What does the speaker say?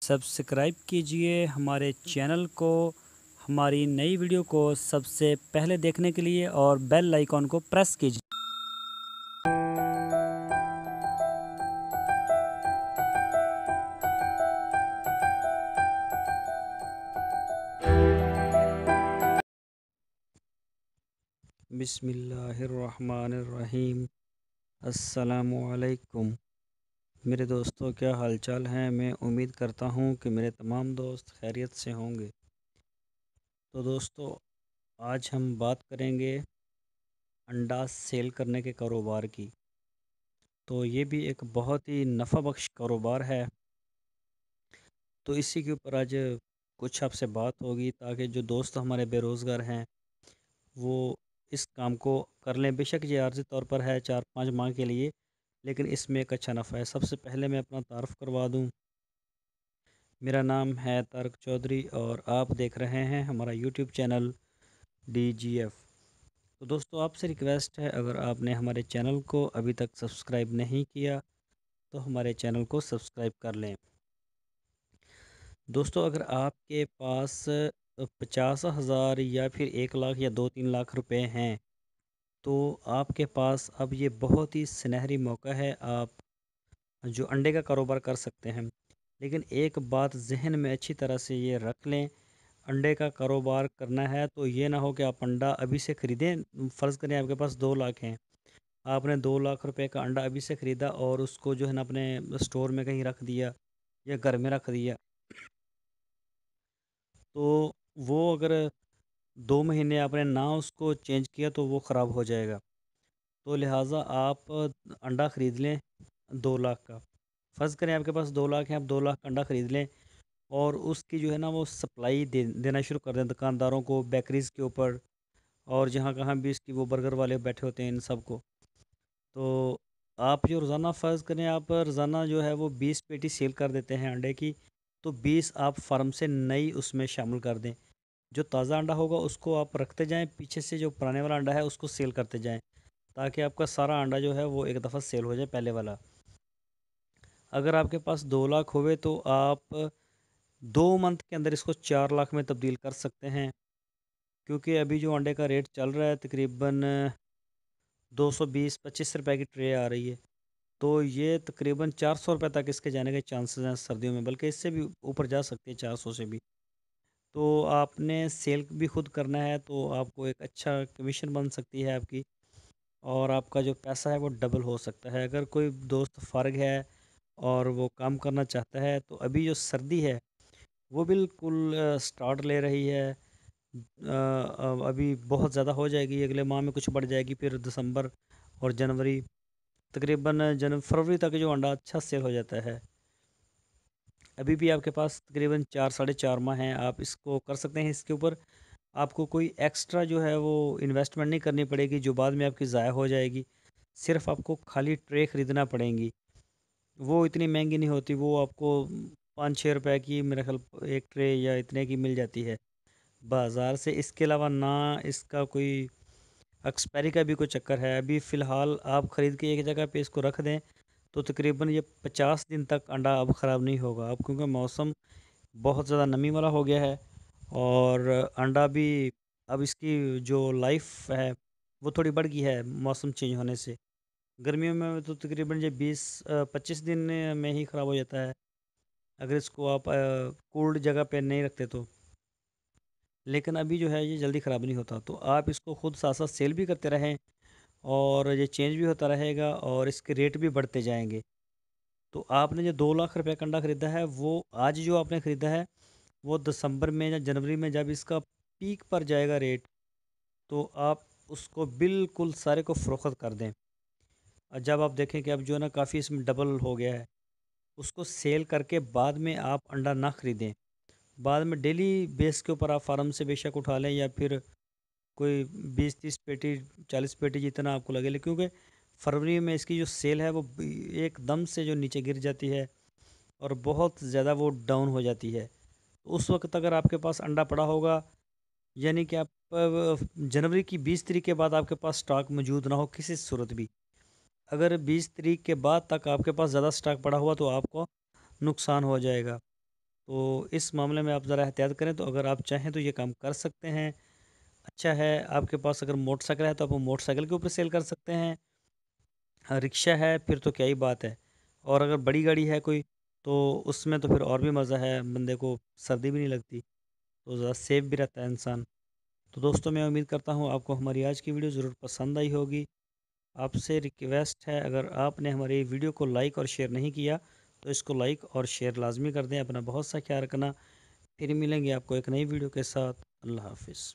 Subscribe कीजिए हमारे channel को, हमारी नई वीडियो को सबसे पहले देखने के लिए और बेल आइकॉन को प्रेस कीजिए। बिस्मिल्लाहिर्रहमानिर्रहीम। अस्सलामुअलैकुम। मेरे दोस्तों, क्या हालचाल हैं? मैं उम्मीद करता हूं कि मेरे तमाम दोस्त खैरियत से होंगे। तो दोस्तों, आज हम बात करेंगे अंडा सेल करने के कारोबार की। तो ये भी एक बहुत ही नफ़ा बख्श कारोबार है। तो इसी के ऊपर आज कुछ आपसे बात होगी ताकि जो दोस्त हमारे बेरोज़गार हैं वो इस काम को कर लें। बेशक ये आर्जी तौर पर है 4-5 माह के लिए, लेकिन इसमें एक अच्छा नफ़ा है। सबसे पहले मैं अपना तारुफ़ करवा दूं। मेरा नाम है तारक चौधरी और आप देख रहे हैं हमारा यूट्यूब चैनल DGF। तो दोस्तों, आपसे रिक्वेस्ट है, अगर आपने हमारे चैनल को अभी तक सब्सक्राइब नहीं किया तो हमारे चैनल को सब्सक्राइब कर लें। दोस्तों, अगर आपके पास 50,000 या फिर 1 लाख या 2-3 लाख रुपए हैं तो आपके पास अब ये बहुत ही सुनहरी मौका है, आप जो अंडे का कारोबार कर सकते हैं। लेकिन एक बात जहन में अच्छी तरह से ये रख लें, अंडे का कारोबार करना है तो ये ना हो कि आप अंडा अभी से ख़रीदें। फ़र्ज़ करें आपके पास 2 लाख हैं, आपने 2 लाख रुपए का अंडा अभी से ख़रीदा और उसको जो है ना अपने स्टोर में कहीं रख दिया या घर में रख दिया, तो वो अगर 2 महीने आपने ना उसको चेंज किया तो वो ख़राब हो जाएगा। तो लिहाजा आप अंडा ख़रीद लें 2 लाख का। फ़र्ज़ करें आपके पास 2 लाख है, आप 2 लाख का अंडा ख़रीद लें और उसकी जो है ना वो सप्लाई देना शुरू कर दें दुकानदारों को, बेकरीज़ के ऊपर, और जहाँ कहाँ भी इसकी वो बर्गर वाले बैठे होते हैं इन सब को। तो आप जो रोज़ाना फ़र्ज़ करें, आप रोज़ाना जो है वो 20 पेटी सेल कर देते हैं अंडे की, तो 20 आप फार्म से नई उसमें शामिल कर दें। जो ताज़ा अंडा होगा उसको आप रखते जाएँ, पीछे से जो पुराने वाला अंडा है उसको सेल करते जाएँ, ताकि आपका सारा अंडा जो है वो एक दफ़ा सेल हो जाए पहले वाला। अगर आपके पास 2 लाख हुए तो आप 2 मंथ के अंदर इसको 4 लाख में तब्दील कर सकते हैं, क्योंकि अभी जो अंडे का रेट चल रहा है तकरीबन 220-25 रुपए की ट्रे आ रही है। तो ये तकरीबन 400 रुपए तक इसके जाने के चांसेस हैं सर्दियों में, बल्कि इससे भी ऊपर जा सकती है, 400 से भी। तो आपने सेल भी खुद करना है तो आपको एक अच्छा कमीशन बन सकती है आपकी, और आपका जो पैसा है वो डबल हो सकता है। अगर कोई दोस्त फ़ारिग है और वो काम करना चाहता है तो अभी जो सर्दी है वो बिल्कुल स्टार्ट ले रही है। अभी बहुत ज़्यादा हो जाएगी, अगले माह में कुछ बढ़ जाएगी, फिर दिसंबर और जनवरी, तकरीबन फरवरी तक जो अंडा अच्छा सेल हो जाता है। अभी भी आपके पास तकरीबन 4-4.5 माह हैं, आप इसको कर सकते हैं। इसके ऊपर आपको कोई एक्स्ट्रा जो है वो इन्वेस्टमेंट नहीं करनी पड़ेगी जो बाद में आपकी ज़ाया हो जाएगी। सिर्फ आपको खाली ट्रे ख़रीदना पड़ेंगी, वो इतनी महंगी नहीं होती, वो आपको 5-6 रुपए की मेरे ख्याल एक ट्रे या इतने की मिल जाती है बाज़ार से। इसके अलावा ना इसका कोई एक्सपायरी का भी कोई चक्कर है। अभी फ़िलहाल आप ख़रीद के एक जगह पे इसको रख दें तो तकरीबन ये 50 दिन तक अंडा अब ख़राब नहीं होगा। अब क्योंकि मौसम बहुत ज़्यादा नमी वाला हो गया है और अंडा भी अब इसकी जो लाइफ है वो थोड़ी बढ़ गई है मौसम चेंज होने से। गर्मियों में तो तकरीबन ये 20-25 दिन में ही ख़राब हो जाता है, अगर इसको आप कोल्ड जगह पे नहीं रखते तो। लेकिन अभी जो है ये जल्दी ख़राब नहीं होता, तो आप इसको खुद साथ साथ सेल भी करते रहें और ये चेंज भी होता रहेगा और इसके रेट भी बढ़ते जाएंगे। तो आपने जो 2 लाख रुपए का अंडा ख़रीदा है, वो आज जो आपने ख़रीदा है वो दिसंबर में या जनवरी में जब इसका पीक पर जाएगा रेट, तो आप उसको बिल्कुल सारे को फ़रोख्त कर दें। और जब आप देखें कि अब जो है ना काफ़ी इसमें डबल हो गया है, उसको सेल करके बाद में आप अंडा ना ख़रीदें। बाद में डेली बेस के ऊपर आप फार्म से बेशक उठा लें या फिर कोई 20-30 पेटी, 40 पेटी, जितना आपको लगे। लेकिन क्योंकि फरवरी में इसकी जो सेल है वो एकदम से जो नीचे गिर जाती है और बहुत ज़्यादा वो डाउन हो जाती है। तो उस वक्त अगर आपके पास अंडा पड़ा होगा, यानी कि आप जनवरी की 20 तारीख के बाद आपके पास स्टॉक मौजूद ना हो किसी सूरत भी, अगर 20 तारीख के बाद तक आपके पास ज़्यादा स्टॉक पड़ा हुआ तो आपको नुकसान हो जाएगा। تو اس معاملے میں آپ ذرا احتیاط کریں. تو اگر آپ چاہیں تو یہ کام کر سکتے ہیں. اچھا ہے، آپ کے پاس اگر موٹر سائیکل ہے تو آپ موٹر سائیکل کے اوپر سیل کر سکتے ہیں. رکشہ ہے پھر تو کیا ہی بات ہے. اور اگر بڑی گاڑی ہے کوئی تو اس میں تو پھر اور بھی مزہ ہے، بندے کو سردی بھی نہیں لگتی، تو زیادہ سیف بھی رہتا ہے انسان. تو دوستوں میں امید کرتا ہوں آپ کو ہماری آج کی ویڈیو ضرور پسند آئی ہوگی. آپ سے ریکویسٹ ہے، اگر آپ نے ہماری ویڈیو کو لائک اور شیئر نہیں کیا تو اس کو لائک اور شیئر لازمی کر دیں. اپنا بہت سا خیال رکھنا. پھر ملیں گے آپ کو ایک نئی ویڈیو کے ساتھ. اللہ حافظ.